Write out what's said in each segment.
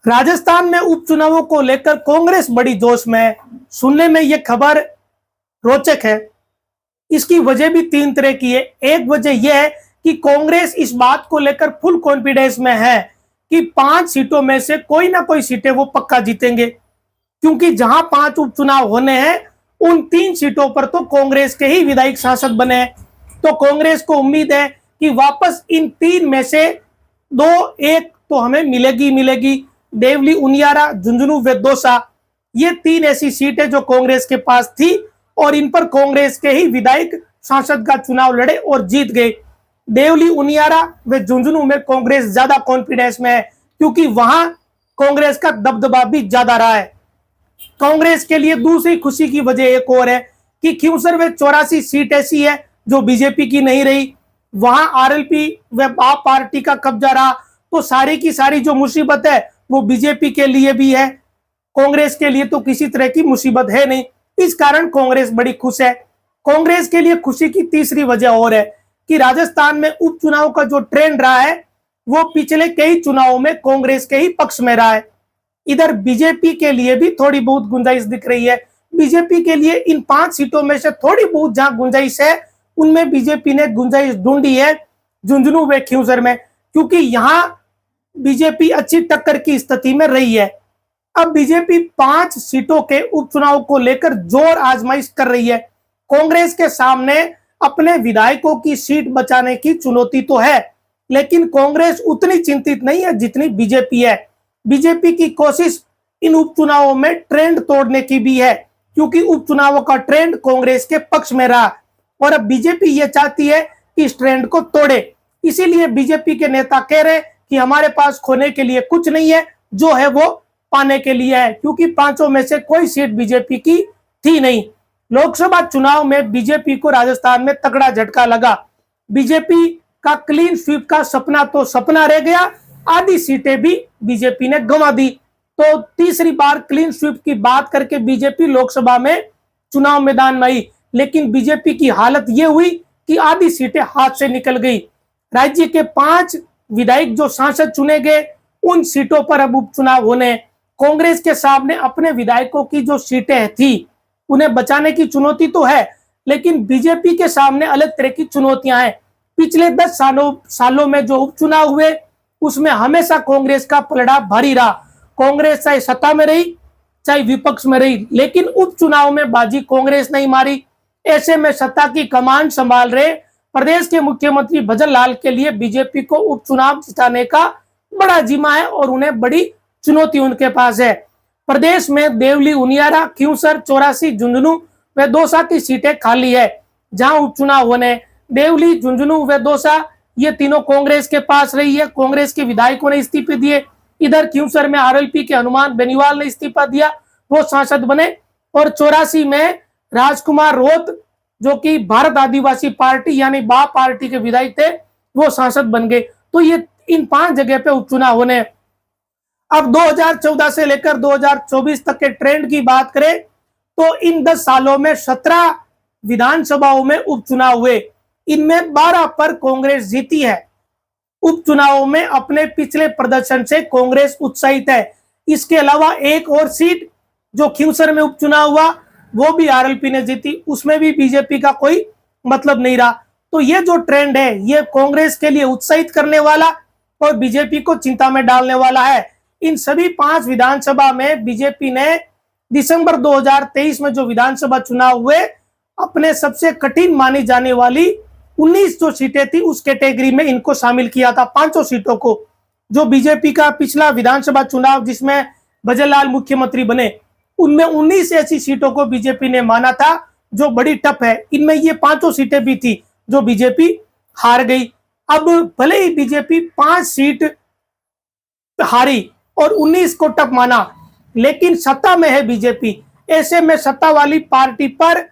राजस्थान में उपचुनावों को लेकर कांग्रेस बड़ी जोश में है। सुनने में यह खबर रोचक है। इसकी वजह भी तीन तरह की है। एक वजह यह है कि कांग्रेस इस बात को लेकर फुल कॉन्फिडेंस में है कि 5 सीटों में से कोई ना कोई सीटें वो पक्का जीतेंगे, क्योंकि जहां 5 उपचुनाव होने हैं उन 3 सीटों पर तो कांग्रेस के ही विधायक सांसद बने हैं। तो कांग्रेस को उम्मीद है कि वापस इन 3 में से 2-1 तो हमें मिलेगी। देवली, उनियारा, झुंझुनू व दौसा, ये 3 ऐसी सीटें जो कांग्रेस के पास थी और इन पर कांग्रेस के ही विधायक सांसद का चुनाव लड़े और जीत गए। देवली, उनियारा व झुंझुनू में कांग्रेस ज्यादा कॉन्फिडेंस में है, क्योंकि वहां कांग्रेस का दबदबा भी ज्यादा रहा है। कांग्रेस के लिए दूसरी खुशी की वजह एक और है कि खिंवसर में 84 सीट ऐसी है जो बीजेपी की नहीं रही। वहां आरएलपी व आप पार्टी का कब्जा रहा, तो सारी की सारी जो मुसीबत है वो बीजेपी के लिए भी है, कांग्रेस के लिए तो किसी तरह की मुसीबत है नहीं। इस कारण कांग्रेस बड़ी खुश है। कांग्रेस के लिए खुशी की तीसरी वजह और है कि राजस्थान में उपचुनाव का जो ट्रेंड रहा है वो पिछले कई चुनावों में कांग्रेस के ही पक्ष में रहा है। इधर बीजेपी के लिए भी थोड़ी बहुत गुंजाइश दिख रही है। बीजेपी के लिए इन 5 सीटों में से थोड़ी बहुत जहां गुंजाइश है उनमें बीजेपी ने गुंजाइश ढूंढी है झुंझुनू व खिंवसर में, क्योंकि यहां बीजेपी अच्छी टक्कर की स्थिति में रही है। अब बीजेपी 5 सीटों के उपचुनाव को लेकर जोर आजमाइश कर रही है। कांग्रेस के सामने अपने विधायकों की सीट बचाने की चुनौती तो है, लेकिन कांग्रेस उतनी चिंतित नहीं है जितनी बीजेपी है। बीजेपी की कोशिश इन उपचुनावों में ट्रेंड तोड़ने की भी है, क्योंकि उपचुनावों का ट्रेंड कांग्रेस के पक्ष में रहा और अब बीजेपी ये चाहती है कि इस ट्रेंड को तोड़े। इसीलिए बीजेपी के नेता कह रहे कि हमारे पास खोने के लिए कुछ नहीं है, जो है वो पाने के लिए है, क्योंकि 5 में से कोई सीट बीजेपी की थी नहीं। लोकसभा चुनाव में बीजेपी को राजस्थान में तगड़ा झटका लगा। बीजेपी का क्लीन स्वीप का सपना तो सपना रह गया, आधी सीटें भी बीजेपी ने गंवा दी। तो तीसरी बार क्लीन स्वीप की बात करके बीजेपी लोकसभा में चुनाव मैदान में आई, लेकिन बीजेपी की हालत यह हुई कि आधी सीटें हाथ से निकल गई। राज्य के 5 विधायक जो सांसद चुने गए उन सीटों पर अब उपचुनाव होने। कांग्रेस के सामने अपने विधायकों की जो सीटें थी उन्हें बचाने की चुनौती तो है, लेकिन बीजेपी के सामने अलग तरह की चुनौतियां हैं। पिछले 10 सालों में जो उपचुनाव हुए उसमें हमेशा कांग्रेस का पलड़ा भारी रहा। कांग्रेस चाहे सत्ता में रही चाहे विपक्ष में रही, लेकिन उपचुनाव में बाजी कांग्रेस नहीं मारी। ऐसे में सत्ता की कमान संभाल रहे प्रदेश के मुख्यमंत्री भजन लाल के लिए बीजेपी को उपचुनाव जिताने का बड़ा जिम्मा है और उन्हें बड़ी चुनौती उनके पास है। प्रदेश में देवली, उनियारा, खिंवसर, 84, झुंझुनू व दौसा की सीटें खाली है जहां उपचुनाव होने। देवली, झुंझुनू व दौसा ये तीनों कांग्रेस के पास रही है। कांग्रेस के विधायकों ने इस्तीफे दिए। इधर खिंवसर में आरएलपी के हनुमान बेनीवाल ने इस्तीफा दिया, वो सांसद बने। और 84 में राजकुमार रोत जो कि भारत आदिवासी पार्टी यानी बा पार्टी के विधायक थे, वो सांसद बन गए। तो ये इन 5 जगह पे उपचुनाव होने। अब 2014 से लेकर 2024 तक के ट्रेंड की बात करें तो इन 10 सालों में 17 विधानसभाओं में उपचुनाव हुए। इनमें 12 पर कांग्रेस जीती है। उपचुनावों में अपने पिछले प्रदर्शन से कांग्रेस उत्साहित है। इसके अलावा एक और सीट जो खिंवसर में उपचुनाव हुआ वो भी आरएलपी ने जीती, उसमें भी बीजेपी का कोई मतलब नहीं रहा। तो ये जो ट्रेंड है ये कांग्रेस के लिए उत्साहित करने वाला और बीजेपी को चिंता में डालने वाला है। इन सभी 5 विधानसभा में बीजेपी ने दिसंबर 2023 में जो विधानसभा चुनाव हुए अपने सबसे कठिन मानी जाने वाली 19 जो सीटें थी उस कैटेगरी में इनको शामिल किया था। 5 सीटों को जो बीजेपी का पिछला विधानसभा चुनाव जिसमें भजन लाल मुख्यमंत्री बने उनमें 19 ऐसी सीटों को बीजेपी ने माना था जो बड़ी टफ है। इनमें ये 5 सीटें भी थी जो बीजेपी हार गई। अब भले ही बीजेपी 5 सीट हारी और 19 को टफ माना, लेकिन सत्ता में है बीजेपी। ऐसे में सत्ता वाली पार्टी पर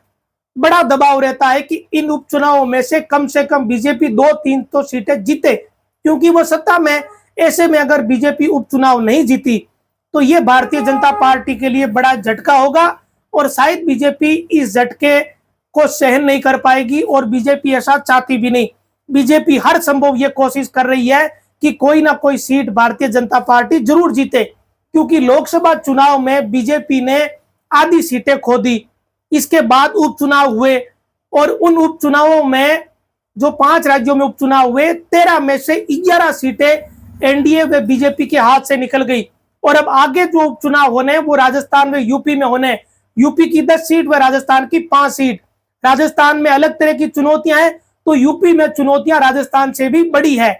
बड़ा दबाव रहता है कि इन उपचुनावों में से कम बीजेपी 2-3 तो सीटें जीते, क्योंकि वो सत्ता में। ऐसे में अगर बीजेपी उपचुनाव नहीं जीती तो ये भारतीय जनता पार्टी के लिए बड़ा झटका होगा और शायद बीजेपी इस झटके को सहन नहीं कर पाएगी और बीजेपी ऐसा चाहती भी नहीं। बीजेपी हर संभव ये कोशिश कर रही है कि कोई ना कोई सीट भारतीय जनता पार्टी जरूर जीते, क्योंकि लोकसभा चुनाव में बीजेपी ने आधी सीटें खो दी। इसके बाद उपचुनाव हुए और उन उपचुनावों में जो 5 राज्यों में उपचुनाव हुए 13 में से 11 सीटें एनडीए व बीजेपी के हाथ से निकल गई। और अब आगे जो उपचुनाव होने हैं वो राजस्थान में यूपी में होने हैं। यूपी की 10 सीट व राजस्थान की 5 सीट। राजस्थान में अलग तरह की चुनौतियां हैं तो यूपी में चुनौतियां राजस्थान से भी बड़ी है।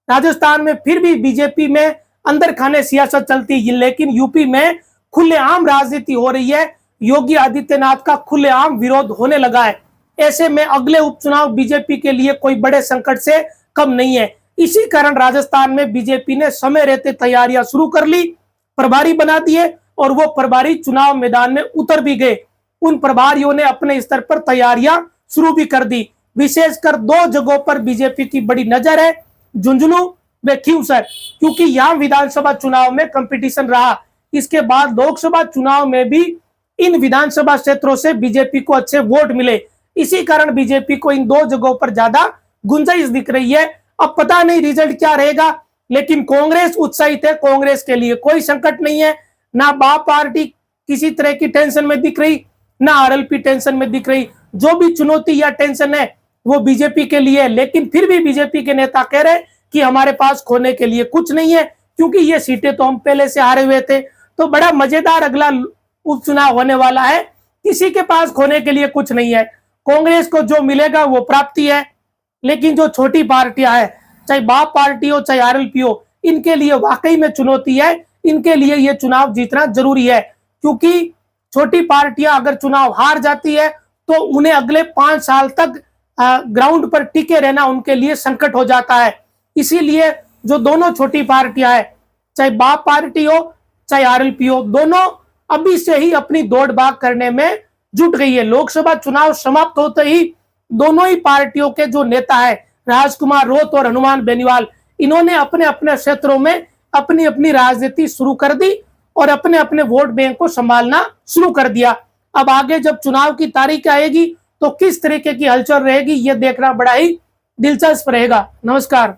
राजस्थान में फिर भी बीजेपी में अंदर खाने सियासत चलती है, लेकिन यूपी में खुलेआम राजनीति हो रही है। योगी आदित्यनाथ का खुलेआम विरोध होने लगा है। ऐसे में अगले उपचुनाव बीजेपी के लिए कोई बड़े संकट से कम नहीं है। इसी कारण राजस्थान में बीजेपी ने समय रहते तैयारियां शुरू कर ली, प्रभारी बना दिए और वो प्रभारी चुनाव मैदान में उतर भी गए। उन प्रभारियों ने अपने स्तर पर तैयारियां शुरू भी कर दी। विशेषकर 2 जगहों पर बीजेपी की बड़ी नजर है, झुंझुनू व खींवसर, क्योंकि यहां विधानसभा चुनाव में कंपटीशन रहा। इसके बाद लोकसभा चुनाव में भी इन विधानसभा क्षेत्रों से बीजेपी को अच्छे वोट मिले। इसी कारण बीजेपी को इन 2 जगहों पर ज्यादा गुंजाइश दिख रही है। अब पता नहीं रिजल्ट क्या रहेगा, लेकिन कांग्रेस उत्साहित है। कांग्रेस के लिए कोई संकट नहीं है। ना बाप पार्टी किसी तरह की टेंशन में दिख रही, ना आरएलपी टेंशन में दिख रही। जो भी चुनौती या टेंशन है वो बीजेपी के लिए है, लेकिन फिर भी बीजेपी के नेता कह रहे कि हमारे पास खोने के लिए कुछ नहीं है, क्योंकि ये सीटें तो हम पहले से हारे हुए थे। तो बड़ा मजेदार अगला उपचुनाव होने वाला है। किसी के पास खोने के लिए कुछ नहीं है। कांग्रेस को जो मिलेगा वो प्राप्ति है, लेकिन जो छोटी पार्टियां हैं, चाहे बाप पार्टी हो चाहे आरएलपी हो, इनके लिए वाकई में चुनौती है। इनके लिए ये चुनाव जीतना जरूरी है, क्योंकि छोटी पार्टियां अगर चुनाव हार जाती है तो उन्हें अगले 5 साल तक ग्राउंड पर टिके रहना उनके लिए संकट हो जाता है। इसीलिए जो दोनों छोटी पार्टियां हैं, चाहे बाप पार्टी हो चाहे आरएलपी हो, दोनों अभी से ही अपनी दौड़ भाग करने में जुट गई है। लोकसभा चुनाव समाप्त होते ही दोनों ही पार्टियों के जो नेता है, राजकुमार रोत और हनुमान बेनीवाल, इन्होंने अपने अपने क्षेत्रों में अपनी अपनी राजनीति शुरू कर दी और अपने अपने वोट बैंक को संभालना शुरू कर दिया। अब आगे जब चुनाव की तारीख आएगी तो किस तरीके की हलचल रहेगी, यह देखना बड़ा ही दिलचस्प रहेगा। नमस्कार।